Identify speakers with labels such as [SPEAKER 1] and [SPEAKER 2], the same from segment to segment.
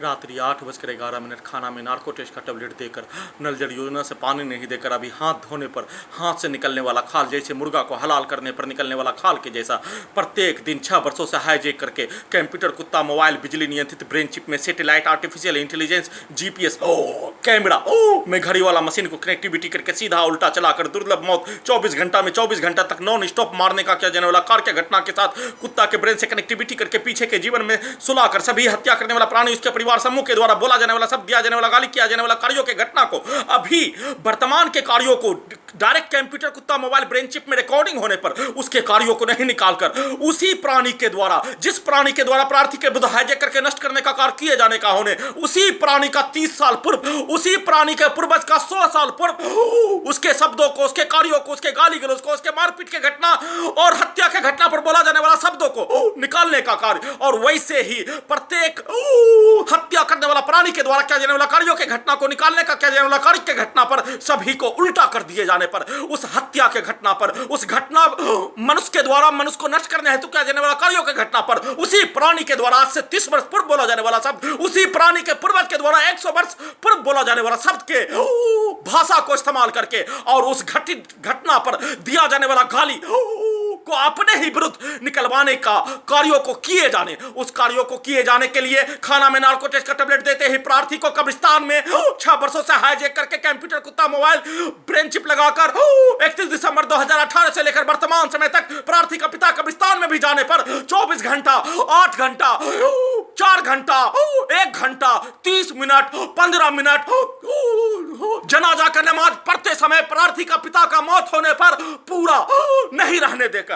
[SPEAKER 1] रात्रि 8:11 खाना में नार्को टेस्ट का टेबलेट देकर नल जल योजना से पानी नहीं देकर अभी हाथ धोने पर हाथ से निकलने वाला खाल जैसे मुर्गा को हलाल करने पर निकलने वाला खाल के जैसा प्रत्येक दिन 6 वर्षों से हाईजेक करके कंप्यूटर, कुत्ता, मोबाइल, बिजली नियंत्रित ब्रेन चिप में satellite, artificial intelligence, GPS, camera में घड़ी वाला मशीन को कनेक्टिविटी करके सीधा उल्टा चलाकर दुर्लभ मौत 24 घंटा में 24 घंटा तक नॉन स्टॉप मारने का किया जाने वाला कार्य घटना के साथ कुत्ता के ब्रेन से कनेक्टिविटी करके पीछे के जीवन में सुलाकर सभी हत्या करने वाला प्राणी, उसके परिवार समूह के द्वारा बोला जाने वाला शब्द, दिया जाने वाला गाली, किया जाने वाला कार्यों के घटना को अभी वर्तमान के कार्यों को डायरेक्ट कंप्यूटर, कुत्ता, मोबाइल, ब्रेन चिप में रिकॉर्डिंग होने पर उसके कार्यों को नहीं निकालकर उसी प्राणी के द्वारा, जिस प्राणी के द्वारा प्रार्थी के बुद्ध हाईजेक करके नष्ट करने का कार्य किए जाने का होने, उसी प्राणी का 30 साल पूर्व, उसी प्राणी के पूर्वज का 100 साल पूर्व उसके शब्दों को, उसके कार्यों को, उसके गाली गलौज को, उसके मारपीट के घटना और हत्या के घटना पर बोला जाने वाला शब्दों को निकालने का कार्य, और वैसे ही प्रत्येक हत्या करने वाला प्राणी के द्वारा किया जाने वाला कार्यों के घटना को निकालने का किया जाने वाला कार्य के घटना पर सभी को उल्टा कर दिए जाने पर, उस हत्या के घटना पर, उस घटना मनुष्य के द्वारा मनुष्य को नष्ट करने हेतु किया जाने वाला कार्यों के घटना पर, उसी प्राणी के द्वारा आज से 30 वर्ष पूर्व बोला जाने वाला शब्द, उसी प्राणी के पूर्वज के द्वारा 100 वर्ष पूर्व बोला जाने वाला शब्द के भाषा को इस्तेमाल करके और उस घटित घटना पर दिया जाने वाला गाली को अपने ही विरुद्ध निकलवाने का कार्यों को किए जाने, उस कार्यों को किए जाने के लिए खाना में नार्को टेस्ट का टेबलेट देते ही प्रार्थी को कब्रिस्तान में 6 वर्षों से हाईजेक करके कंप्यूटर, कुत्ता, मोबाइल, ब्रेन चिप लगाकर 31 दिसंबर 2018 से लेकर वर्तमान समय तक प्रार्थी का पिता कब्रिस्तान में भी जाने पर 24 घंटा, 8 घंटा, 4 घंटा, 1 घंटा, 30 मिनट, 15 मिनट जनाजा का नमाज पढ़ते समय प्रार्थी का पिता का मौत होने पर पूरा नहीं रहने देकर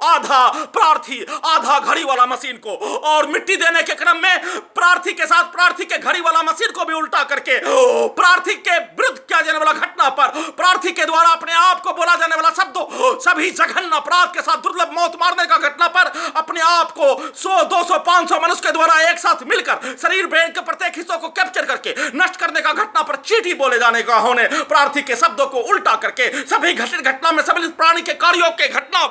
[SPEAKER 1] आधा प्रार्थी, आधा घड़ी वाला मशीन को, और मिट्टी देने के क्रम में प्रार्थी के साथ प्रार्थी के घड़ी वाला मशीन को भी उल्टा करके प्रार्थी के विरुद्ध किया जाने वाला घटना पर प्रार्थी के द्वारा अपने आप को बोला जाने वाला शब्दों, सभी जघन्य अपराध के साथ दुर्लभ मौत मारने का घटना पर अपने आप को 100, 200, 500 मनुष्य के द्वारा एक साथ मिलकर शरीर, ब्रेन के प्रत्येक हिस्सों को कैप्चर करके नष्ट करने का घटना पर चीटी बोले जाने का होने, प्रार्थी के शब्दों को उल्टा करके सभी घटित घटना में सम्मिलित प्राणी के कार्यों के घटना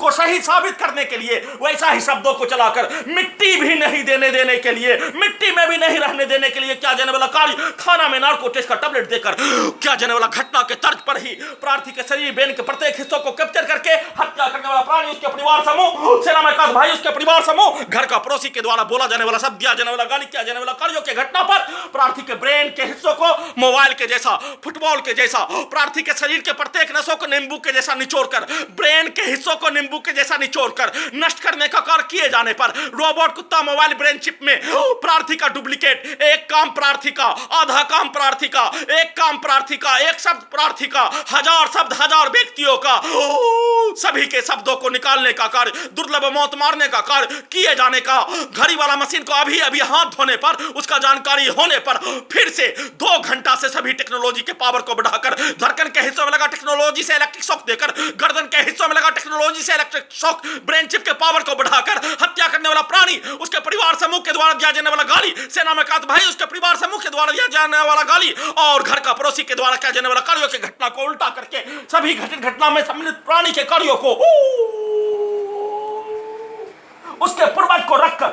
[SPEAKER 1] को सही साबित करने के लिए वैसा ही शब्दों को चलाकर मिट्टी भी नहीं देने के लिए, मिट्टी में भी नहीं रहने देने के लिए क्या जाने वाला कार्य खाना में नार्को टेस्ट का टेबलेट देकर क्या जाने वाला घटना के तर्ज पर ही प्रार्थी के शरीर, ब्रेन के प्रत्येक हिस्सों को कैप्चर करके हत्या करने वाला प्राणी, उसके परिवार समूह, सेना में काश भाई, उसके परिवार समूह, घर का पड़ोसी के द्वारा बोला जाने वाला शब्द, दिया जाने वाला गाली, किया जाने वाला कार्यों के घटना पर प्रार्थी के ब्रेन के हिस्सों को मोबाइल के जैसा, फुटबॉल के जैसा, प्रार्थी के शरीर के प्रत्येक नसों को नींबू के जैसा निचोड़कर, ब्रेन के हिस्सों को नींबू के जैसा निचोड़कर नष्ट करने का कार्य किए जाने पर रोबोट, कुत्ता, मोबाइल, ब्रेन चिप में प्रार्थी का डुप्लीकेट, एक काम प्रार्थी का, आधा काम प्रार्थी का, एक काम प्रार्थी का, एक शब्द प्रार्थी का, 1000 शब्द 1000 व्यक्तियों का, सभी के शब्दों को निकालने का कार्य, दुर्लभ मौत मारने का कार्य किए जाने का, घड़ी वाला मशीन को अभी अभी हाथ धोने पर, उसका जानकारी होने पर फिर से 2 घंटा से सभी टेक्नोलॉजी के पावर को बढ़ाकर धड़कन के हिस्सों में लगा टेक्नोलॉजी से इलेक्ट्रिक शॉक देकर, गर्दन के हिस्सों में लगा टेक्नोलॉजी से इलेक्ट्रिक शॉक, ब्रेन चिप के पावर को बढ़ाकर हत्या करने वाला प्राणी, उसके परिवार समूह के द्वारा दिया जाने वाला गाली, सेना में काश भाई, उसके परिवार समूह के द्वारा दिया जाने वाला गाली और घर का पड़ोसी के द्वारा किया जाने वाला कार्यों की घटना को उल्टा करके सभी घटित घटना में सम्मिलित प्राणी के कार्यों को उसके पूर्वज को रखकर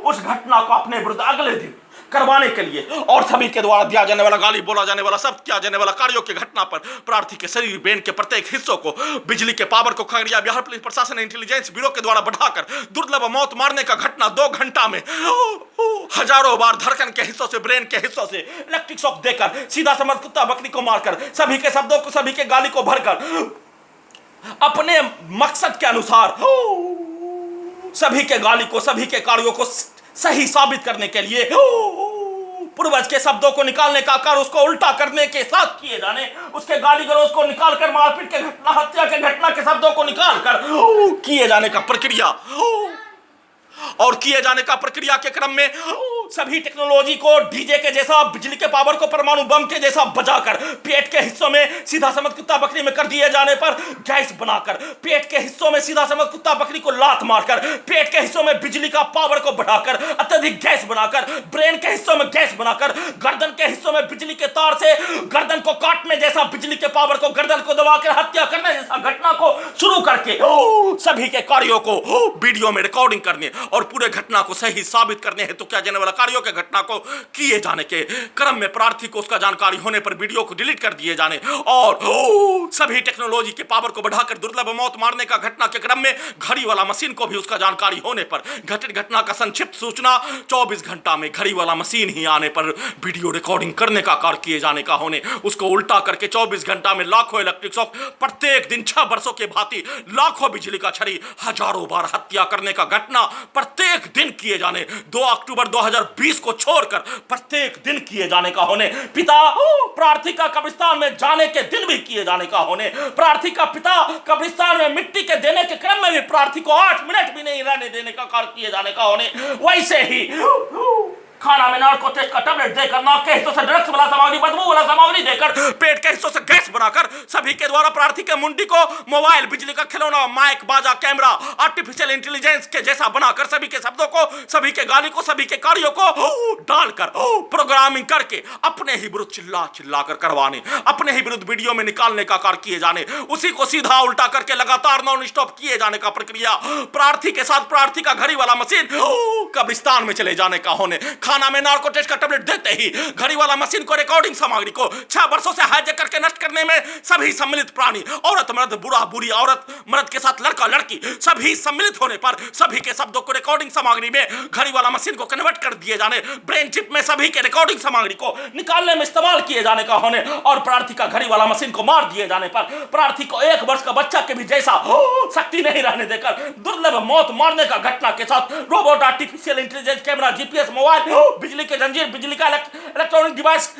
[SPEAKER 1] उस घटना को अपने विरुद्ध अगले दिन करवाने के लिए और सभी के द्वारा दिया जाने वाला गाली, बोला जाने वाला शब्द, किया जाने वाला कार्यों की घटना पर प्रार्थी के शरीर, ब्रेन के प्रत्येक हिस्सों को, बिजली के पावर को खगड़िया बिहार पुलिस प्रशासन इंटेलिजेंस ब्यूरो के द्वारा बढ़ाकर दुर्लभ मौत मारने का घटना 2 घंटा में हजारों बार धड़कन के हिस्सों से, ब्रेन के हिस्सों से इलेक्ट्रिक शॉक देकर सीधा समझ कुत्ता बकरी को मारकर सभी के शब्दों को, सभी के गाली को भरकर अपने मकसद के अनुसार सभी के गाली को, सभी के कार्यों को सही साबित करने के लिए पूर्वज के शब्दों को निकालने का कार्य, उसको उल्टा करने के साथ किए जाने, उसके गाली गलौज को निकालकर मारपीट के घटना, हत्या के घटना के शब्दों को निकालकर किए जाने का प्रक्रिया और किए जाने का प्रक्रिया के क्रम में सभी टेक्नोलॉजी को डीजे के जैसा, बिजली के पावर को परमाणु बम के जैसा बजाकर पेट के हिस्सों में सीधा समझ कुत्ता बकरी में कर दिए जाने पर गैस बनाकर, पेट के हिस्सों में सीधा समझ कुत्ता बकरी को लात मारकर, पेट के हिस्सों में बिजली का पावर को बढ़ाकर अत्यधिक गैस बनाकर, ब्रेन के हिस्सों में गैस बनाकर, गर्दन के हिस्सों में बिजली के तार से गर्दन को काटने जैसा, बिजली के पावर को गर्दन को दबाकर हत्या करने जैसा घटना को शुरू करके सभी के कार्यों को वीडियो में रिकॉर्डिंग करने और पूरे घटना को सही साबित करने हेतु किया जाने वाला कार्यों के घटना को किए जाने के क्रम में प्रार्थी को उसका जानकारी होने पर वीडियो को डिलीट कर दिए जाने और सभी टेक्नोलॉजी के पावर को बढ़ाकर दुर्लभ मौत मारने का घटना के क्रम में घड़ी वाला मशीन को भी उसका जानकारी होने पर घटित घटना का संक्षिप्त सूचना 24 घंटा में घड़ी वाला मशीन ही आने पर वीडियो रिकॉर्डिंग करने का कार्य किए जाने का होने, उसको उल्टा करके 24 घंटा में लाखों इलेक्ट्रिक शॉक, प्रत्येक दिन 6 वर्षों के भांति लाखों बिजली का छड़ी, हजारों बार हत्या करने का घटना प्रत्येक दिन किए जाने, 2 अक्टूबर 2020 को छोड़कर प्रत्येक दिन किए जाने का होने, पिता प्रार्थी का कब्रिस्तान में जाने के दिन भी किए जाने का होने, प्रार्थी का पिता कब्रिस्तान में मिट्टी के देने के क्रम में भी प्रार्थी को 8 मिनट भी नहीं रहने देने का कार्य किए जाने का होने, वैसे ही खाना में नार्कोटिक का टैबलेट देकर, नाक के हिस्सों से ड्रग्स वाला सामग्री, बदबू वाला सामग्री देकर, पेट के हिस्सों से गैस बनाकर सभी के द्वारा प्रार्थी के मुंडी को मोबाइल, बिजली का खिलौना, माइक, बाजा, कैमरा, आर्टिफिशियल इंटेलिजेंस के जैसा बनाकर सभी के शब्दों को, सभी के गाली को, सभी के कार्यों को डालकर प्रोग्रामिंग करके अपने ही विरुद्ध चिल्ला चिल्ला कर करवाने, अपने ही विरुद्ध वीडियो में निकालने का कार्य किए जाने, उसी को सीधा उल्टा करके लगातार नॉन स्टॉप किए जाने का प्रक्रिया, प्रार्थी के साथ प्रार्थी का घड़ी वाला मशीन कब्रिस्तान में चले जाने का होने, खाना में नार्कोटिक्स का टैबलेट देते ही घड़ी वाला मशीन को रिकॉर्डिंग सामग्री को 6 वर्षों से हाईजैक करके नष्ट करने में सभी सम्मिलित प्राणी, औरत मर्द, बूढ़ा बुरी औरत मर्द के साथ लड़का लड़की, सभी सम्मिलित होने पर सभी के शब्दों को रिकॉर्डिंग सामग्री में घड़ी वाला मशीन को कन्वर्ट कर दिए जाने, ब्रेन चिप में सभी के रिकॉर्डिंग सामग्री को निकालने में इस्तेमाल किए जाने का होने और प्रार्थी का घड़ी वाला मशीन को मार दिए जाने पर प्रार्थी को 1 वर्ष का बच्चा के भी जैसा शक्ति नहीं रहने देकर दुर्लभ मौत मारने का घटना के साथ robot, artificial intelligence, camera, GPS, mobile, बिजली के जंजीर, बिजली का इलेक्ट्रॉनिक डिवाइस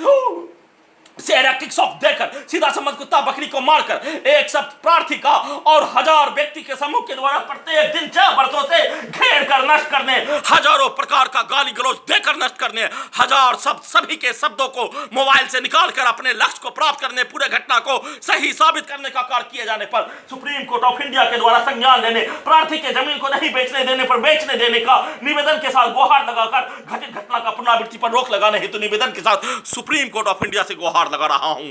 [SPEAKER 1] से इलेक्ट्रिक शॉक देकर सीधा समझ कुत्ता बकरी को मारकर एक शब्द प्रार्थी का और 1000 व्यक्ति के समूह के द्वारा प्रत्येक दिन 6 वर्षों से घेर कर नष्ट करने, हजारों प्रकार का गाली गलौज देकर नष्ट करने, 1000 शब्द सभी के शब्दों को मोबाइल से निकालकर अपने लक्ष्य को प्राप्त करने, पूरे घटना को सही साबित करने का कार्य किए जाने पर सुप्रीम कोर्ट ऑफ इंडिया के द्वारा संज्ञान लेने, प्रार्थी के जमीन को नहीं बेचने देने पर बेचने देने का निवेदन के साथ गुहार लगाकर घटित घटना का पुनरावृत्ति पर रोक लगाने हेतु निवेदन के साथ सुप्रीम कोर्ट ऑफ इंडिया से गुहार लगा रहा हूं।